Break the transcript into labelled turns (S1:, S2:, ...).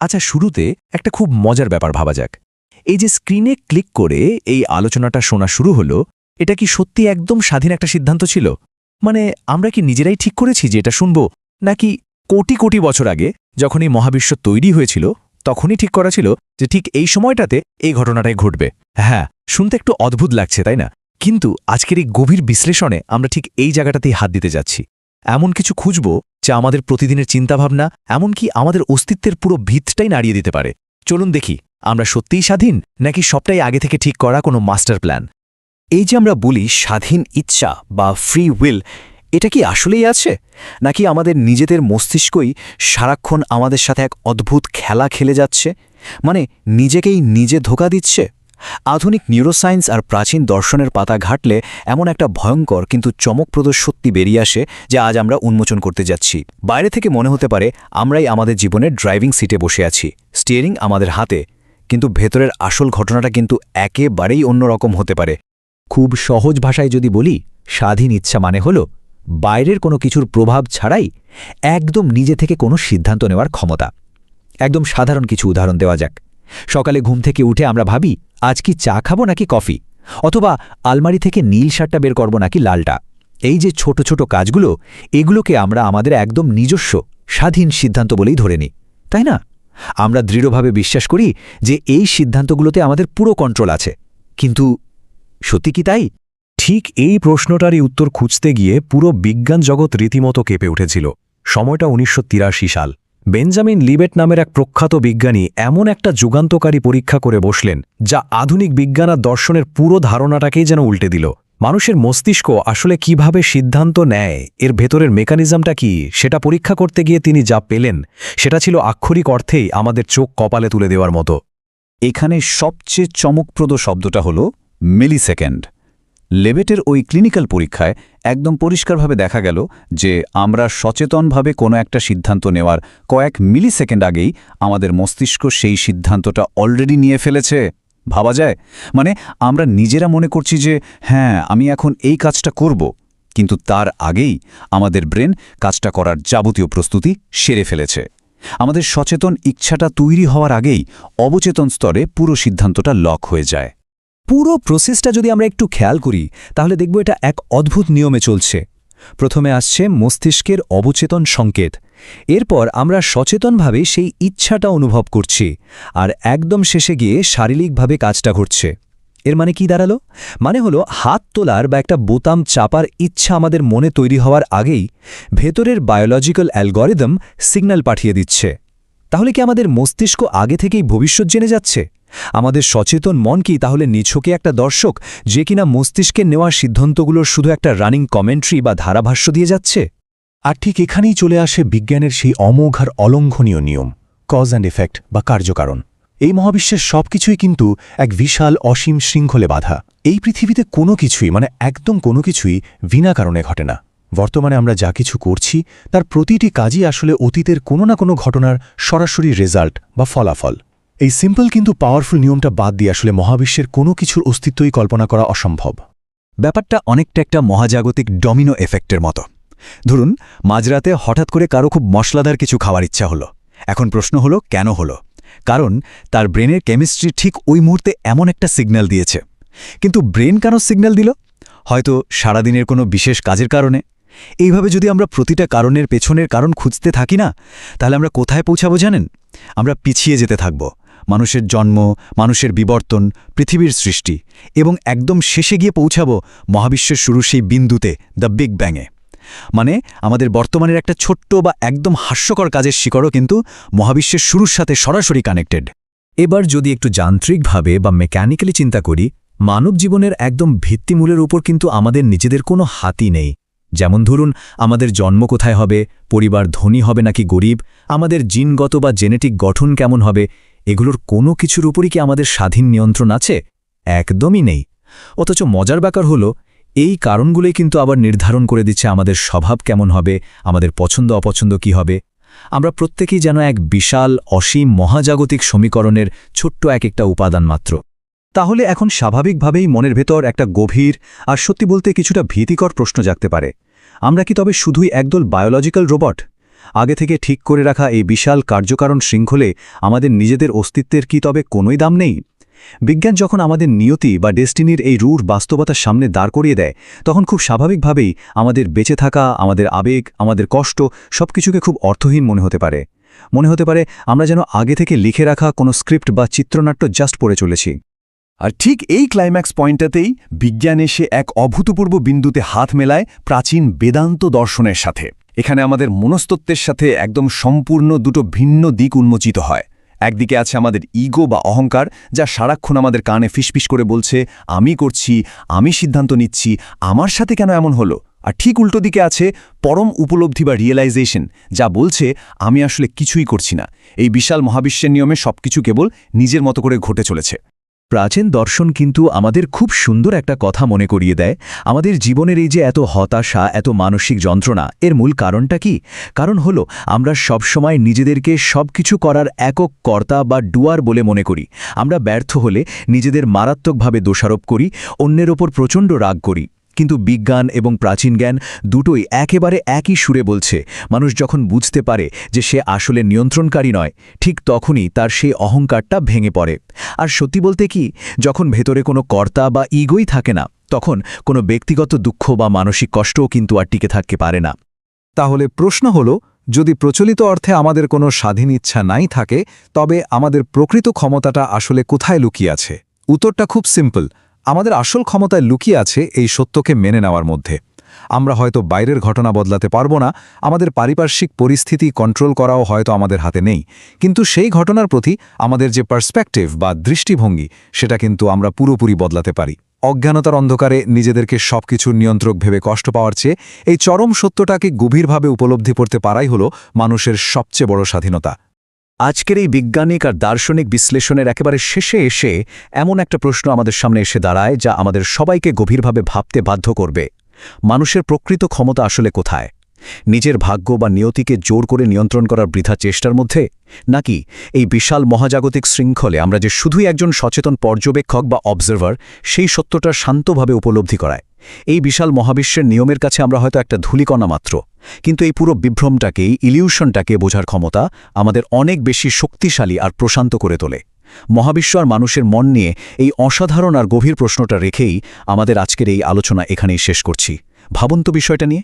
S1: আচ্ছা, শুরুতে একটা খুব মজার ব্যাপার ভাবা যাক। এই যে স্ক্রিনে ক্লিক করে এই আলোচনাটা শোনা শুরু হলো, এটা কি সত্যি একদম স্বাধীন একটা সিদ্ধান্ত ছিল? মানে আমরা কি নিজেরাই ঠিক করেছি যে এটা শুনব, নাকি কোটি কোটি বছর আগে যখন এই মহাবিশ্ব তৈরি হয়েছিল তখনই ঠিক করা ছিল যে ঠিক এই সময়টাতে এই ঘটনাটাই ঘটবে? হ্যাঁ, শুনতে একটু অদ্ভুত লাগছে, তাই না? কিন্তু আজকের এই গভীর বিশ্লেষণে আমরা ঠিক এই জায়গাটাতেই হাত দিতে যাচ্ছি। এমন কিছু খুঁজব যা আমাদের প্রতিদিনের চিন্তাভাবনা, এমনকি আমাদের অস্তিত্বের পুরো ভিতটাই নাড়িয়ে দিতে পারে। চলুন দেখি, আমরা সত্যিই স্বাধীন, নাকি সবটাই আগে থেকে ঠিক করা কোনো মাস্টার প্ল্যান?
S2: এই যে আমরা বলি স্বাধীন ইচ্ছা বা ফ্রি উইল, এটা কি আসলেই আছে, নাকি আমাদের নিজেদের মস্তিষ্কই সারাক্ষণ আমাদের সাথে এক অদ্ভুত খেলা খেলে যাচ্ছে, মানে নিজেকেই নিজে ধোঁকা দিচ্ছে? আধুনিক নিউরোসায়েন্স আর প্রাচীন দর্শনের পাতা ঘাটলে এমন একটা ভয়ঙ্কর কিন্তু চমকপ্রদ সত্যি বেরিয়ে আসে যা আজ আমরা উন্মোচন করতে যাচ্ছি। বাইরে থেকে মনে হতে পারে আমরাই আমাদের জীবনের ড্রাইভিং সিটে বসে আছি, স্টিয়ারিং আমাদের হাতে, কিন্তু ভেতরের আসল ঘটনাটা কিন্তু একেবারেই অন্যরকম হতে পারে।
S3: খুব সহজ ভাষায় যদি বলি, স্বাধীন ইচ্ছা মানে হল বাইরের কোনো কিছুর প্রভাব ছাড়াই একদম নিজে থেকে কোনো সিদ্ধান্ত নেওয়ার ক্ষমতা। একদম সাধারণ কিছু উদাহরণ দেওয়া যাক। সকালে ঘুম থেকে উঠে আমরা ভাবি আজ কি চা খাবো নাকি কফি, অথবা আলমারি থেকে নীল শার্টটা বের করব নাকি লালটা। এই যে ছোট ছোট কাজগুলো, এগুলোকে আমরা আমাদের একদম নিজস্ব স্বাধীন সিদ্ধান্ত বলেই ধরে নিই, তাই না? আমরা দৃঢ়ভাবে বিশ্বাস করি যে এই সিদ্ধান্তগুলোতে আমাদের পুরো কন্ট্রোল আছে। কিন্তু সত্যি কি তাই?
S1: ঠিক এই প্রশ্নটারই উত্তর খুঁজতে গিয়ে পুরো বিজ্ঞান জগৎ রীতিমতো কেঁপে উঠেছিল। সময়টা ১৯৮৩ সাল। বেঞ্জামিন লিবেট নামের এক প্রখ্যাত বিজ্ঞানী এমন একটা যুগান্তকারী পরীক্ষা করে বসলেন যা আধুনিক বিজ্ঞান আর দর্শনের পুরো ধারণাটাকেই যেন উল্টে দিল। মানুষের মস্তিষ্ক আসলে কিভাবে সিদ্ধান্ত নেয়, এর ভেতরের মেকানিজমটা কি, সেটা পরীক্ষা করতে গিয়ে তিনি যা পেলেন সেটা ছিল আক্ষরিক অর্থেই আমাদের চোখ কপালে তুলে দেওয়ার মতো।
S2: এখানে সবচেয়ে চমকপ্রদ শব্দটা হল মিলিসেকেন্ড। লেবেটের ওই ক্লিনিক্যাল পরীক্ষায় একদম পরিষ্কারভাবে দেখা গেল যে আমরা সচেতনভাবে কোনো একটা সিদ্ধান্ত নেওয়ার কয়েক মিলিসেকেন্ড আগেই আমাদের মস্তিষ্ক সেই সিদ্ধান্তটা অলরেডি নিয়ে ফেলেছে। ভাবা যায়, মানে আমরা নিজেরা মনে করছি যে হ্যাঁ আমি এখন এই কাজটা করব, কিন্তু তার আগেই আমাদের ব্রেন কাজটা করার যাবতীয় প্রস্তুতি সেরে ফেলেছে। আমাদের সচেতন ইচ্ছাটা তৈরি হওয়ার আগেই অবচেতন স্তরে পুরো সিদ্ধান্তটা লক হয়ে যায়।
S3: পুরো প্রসেসটা যদি আমরা একটু খেয়াল করি, তাহলে দেখব এটা এক অদ্ভুত নিয়মে চলছে। প্রথমে আসছে মস্তিষ্কের অবচেতন সংকেত, এরপর আমরা সচেতনভাবে সেই ইচ্ছাটা অনুভব করছি, আর একদম শেষে গিয়ে শারীরিকভাবে কাজটা ঘটছে। এর মানে কি দাঁড়ালো? মানে হলো হাত তোলার বা একটা বোতাম চাপার ইচ্ছা আমাদের মনে তৈরি হওয়ার আগেই ভেতরের বায়োলজিক্যাল অ্যালগরিদম সিগন্যাল পাঠিয়ে দিচ্ছে। তাহলে কি আমাদের মস্তিষ্ক আগে থেকেই ভবিষ্যৎ জেনে যাচ্ছে? আমাদের সচেতন মন কি তাহলে নিছকে একটা দর্শক, যে কিনা মস্তিষ্কের নেওয়া সিদ্ধান্তগুলোর শুধু একটা রানিং কমেন্ট্রি বা ধারাভাষ্য দিয়ে যাচ্ছে?
S1: আর ঠিক এখানেই চলে আসে বিজ্ঞানের সেই অমোঘ আর অলঙ্ঘনীয় নিয়ম, কজ অ্যান্ড এফেক্ট বা কার্যকারণ। এই মহাবিশ্বের সবকিছুই কিন্তু এক বিশাল অসীম শৃঙ্খলে বাঁধা। এই পৃথিবীতে কোনো কিছুই, মানে একদম কোনো কিছুই বিনা কারণে ঘটে না। বর্তমানে আমরা যা কিছু করছি তার প্রতিটি কাজই আসলে অতীতের কোনো না কোনো ঘটনার সরাসরি রেজাল্ট বা ফলাফল। এই সিম্পল কিন্তু পাওয়ারফুল নিয়মটা বাদ দিয়ে আসলে মহাবিশ্বের কোনো কিছুর অস্তিত্বই কল্পনা করা অসম্ভব।
S3: ব্যাপারটা অনেকটা একটা মহাজাগতিক ডমিনো এফেক্টের মতো। ধরুন মাঝরাতে হঠাৎ করে কারো খুব মশলাদার কিছু খাওয়ার ইচ্ছা হলো। এখন প্রশ্ন হলো কেন হলো? কারণ তার ব্রেনের কেমিস্ট্রি ঠিক ওই মুহূর্তে এমন একটা সিগন্যাল দিয়েছে। কিন্তু ব্রেন কেন সিগন্যাল দিল? হয়তো সারাদিনের কোনো বিশেষ কাজের কারণে। এইভাবে যদি আমরা প্রতিটা কারণের পেছনের কারণ খুঁজতে থাকি না, তাহলে আমরা কোথায় পৌঁছাবো জানেন? আমরা পিছিয়ে যেতে থাকব। মানুষের জন্ম, মানুষের বিবর্তন, পৃথিবীর সৃষ্টি, এবং একদম শেষে গিয়ে পৌঁছাবো মহাবিশ্বের শুরু সেই বিন্দুতে, দ্য বিগ ব্যাংয়ে। মানে আমাদের বর্তমানের একটা ছোট্ট বা একদম হাস্যকর কাজের শিকড়ও কিন্তু মহাবিশ্বের শুরুর সাথে সরাসরি কানেক্টেড। এবার যদি একটু যান্ত্রিকভাবে বা মেকানিক্যালি চিন্তা করি, মানব জীবনের একদম ভিত্তিমূলের উপর কিন্তু আমাদের নিজেদের কোনো হাতই নেই। যেমন ধরুন আমাদের জন্ম কোথায় হবে, পরিবার ধনী হবে নাকি গরিব, আমাদের জিনগত বা জেনেটিক গঠন কেমন হবে, এগুলোর কোনো কিছুর উপরই কি আমাদের স্বাধীন নিয়ন্ত্রণ আছে? একদমই নেই। অথচ মজার ব্যাপার হলো এই কারণগুলোই কিন্তু আবার নির্ধারণ করে দিচ্ছে আমাদের স্বভাব কেমন হবে, আমাদের পছন্দ অপছন্দ কি হবে। আমরা প্রত্যেকেই যেন এক বিশাল অসীম মহাজাগতিক সমীকরণের ছোট্ট এক একটা উপাদান মাত্র। তাহলে এখন স্বাভাবিকভাবেই মনের ভেতর একটা গভীর আর সত্যি বলতে কিছুটা ভীতিকর প্রশ্ন জাগতে পারে, আমরা কি তবে শুধুই একদল বায়োলজিক্যাল রোবট? আগে থেকে ঠিক করে রাখা এই বিশাল কার্যকারণ শৃঙ্খলে আমাদের নিজেদের অস্তিত্বের কি তবে কোনোই দাম নেই? বিজ্ঞান যখন আমাদের নিয়তি বা ডেস্টিনির এই রূঢ় বাস্তবতার সামনে দাঁড় করিয়ে দেয়, তখন খুব স্বাভাবিকভাবেই আমাদের বেঁচে থাকা, আমাদের আবেগ, আমাদের কষ্ট সবকিছুকে খুব অর্থহীন মনে হতে পারে। আমরা যেন আগে থেকে লিখে রাখা কোনো স্ক্রিপ্ট বা চিত্রনাট্য জাস্ট পড়ে চলেছি।
S4: আর ঠিক এই ক্লাইম্যাক্স পয়েন্টটাতেই বিজ্ঞান এসে এক অভূতপূর্ব বিন্দুতে হাত মেলায় প্রাচীন বেদান্ত দর্শনের সাথে। এখানে আমাদের মনস্তত্ত্বের সাথে একদম সম্পূর্ণ দুটো ভিন্ন দিক উন্মোচিত হয়। একদিকে আছে আমাদের ইগো বা অহংকার, যা সারাক্ষণ আমাদের কানে ফিসফিস করে বলছে আমি করছি, আমি সিদ্ধান্ত নিচ্ছি, আমার সাথে কেন এমন হলো। আর ঠিক উল্টো দিকে আছে পরম উপলব্ধি বা রিয়েলাইজেশন, যা বলছে আমি আসলে কিছুই করছি না, এই বিশাল মহাবিশ্বের নিয়মে সবকিছু কেবল নিজের মতো করে ঘটে চলেছে।
S1: প্রাচীন দর্শন কিন্তু আমাদের খুব সুন্দর একটা কথা মনে করিয়ে দেয়। আমাদের জীবনের এই যে এত হতাশা, এত মানসিক যন্ত্রণা, এর মূল কারণটা কি? কারণ হলো আমরা সবসময় নিজেদেরকে সবকিছু করার একক কর্তা বা ডুয়ার বলে মনে করি। আমরা ব্যর্থ হলে নিজেদের মারাত্মকভাবে দোষারোপ করি, অন্যের ওপর প্রচণ্ড রাগ করি। কিন্তু বিজ্ঞান এবং প্রাচীন জ্ঞান দুটোই একেবারে একই সুরে বলছে, মানুষ যখন বুঝতে পারে যে সে আসলে নিয়ন্ত্রণকারী নয়, ঠিক তখনই তার সেই অহংকারটা ভেঙে পড়ে। আর সত্যি বলতে কি, যখন ভেতরে কোনো কর্তা বা ইগোই থাকে না, তখন কোনো ব্যক্তিগত দুঃখ বা মানসিক কষ্টও কিন্তু আর টিকে থাকতে পারে না।
S3: তাহলে প্রশ্ন হল, যদি প্রচলিত অর্থে আমাদের কোনো স্বাধীন ইচ্ছা নাই থাকে, তবে আমাদের প্রকৃত ক্ষমতাটা আসলে কোথায় লুকিয়ে আছে? উত্তরটা খুব সিম্পল। আমাদের আসল ক্ষমতায় লুকিয়ে আছে এই সত্যকে মেনে নেওয়ার মধ্যে। আমরা হয়তো বাইরের ঘটনা বদলাতে পারব না, আমাদের পারিপার্শ্বিক পরিস্থিতি কন্ট্রোল করাও হয়তো আমাদের হাতে নেই, কিন্তু সেই ঘটনার প্রতি আমাদের যে পার্সপেক্টিভ বা দৃষ্টিভঙ্গি, সেটা কিন্তু আমরা পুরোপুরি বদলাতে পারি। অজ্ঞানতার অন্ধকারে নিজেদেরকে সবকিছুর নিয়ন্ত্রক ভেবে কষ্ট পাওয়ার চেয়ে এই চরম সত্যটাকে গভীরভাবে উপলব্ধি করতে পারাই হলো মানুষের সবচেয়ে বড় স্বাধীনতা।
S2: আজকের এই বৈজ্ঞানিক আর দার্শনিক বিশ্লেষণের একেবারে শেষে এসে এমন একটা প্রশ্ন আমাদের সামনে এসে দাঁড়ায়, যা আমাদের সবাইকে গভীরভাবে ভাবতে বাধ্য করবে। মানুষের প্রকৃত ক্ষমতা আসলে কোথায়? নিজের ভাগ্য বা নিয়তিকে জোর করে নিয়ন্ত্রণ করার বৃথা চেষ্টার মধ্যে, নাকি এই বিশাল মহাজাগতিক শৃঙ্খলে আমরা যে শুধুই একজন সচেতন পর্যবেক্ষক বা অবজারভার, সেই সত্যটা শান্তভাবে উপলব্ধি করায়? এই বিশাল মহাবিশ্বের নিয়মের কাছে আমরা হয়তো একটা ধূলিকণা মাত্র, কিন্তু এই পুরো বিভ্রমটাকে, ইলিউশনটাকে বোঝার ক্ষমতা আমাদের অনেক বেশি শক্তিশালী আর প্রশান্ত করে তোলে। মহাবিশ্ব আর মানুষের মন নিয়ে এই অসাধারণ আর গভীর প্রশ্নটা রেখেই আমাদের আজকের এই আলোচনা এখানেই শেষ করছি। ভাবুন তো বিষয়টা নিয়ে।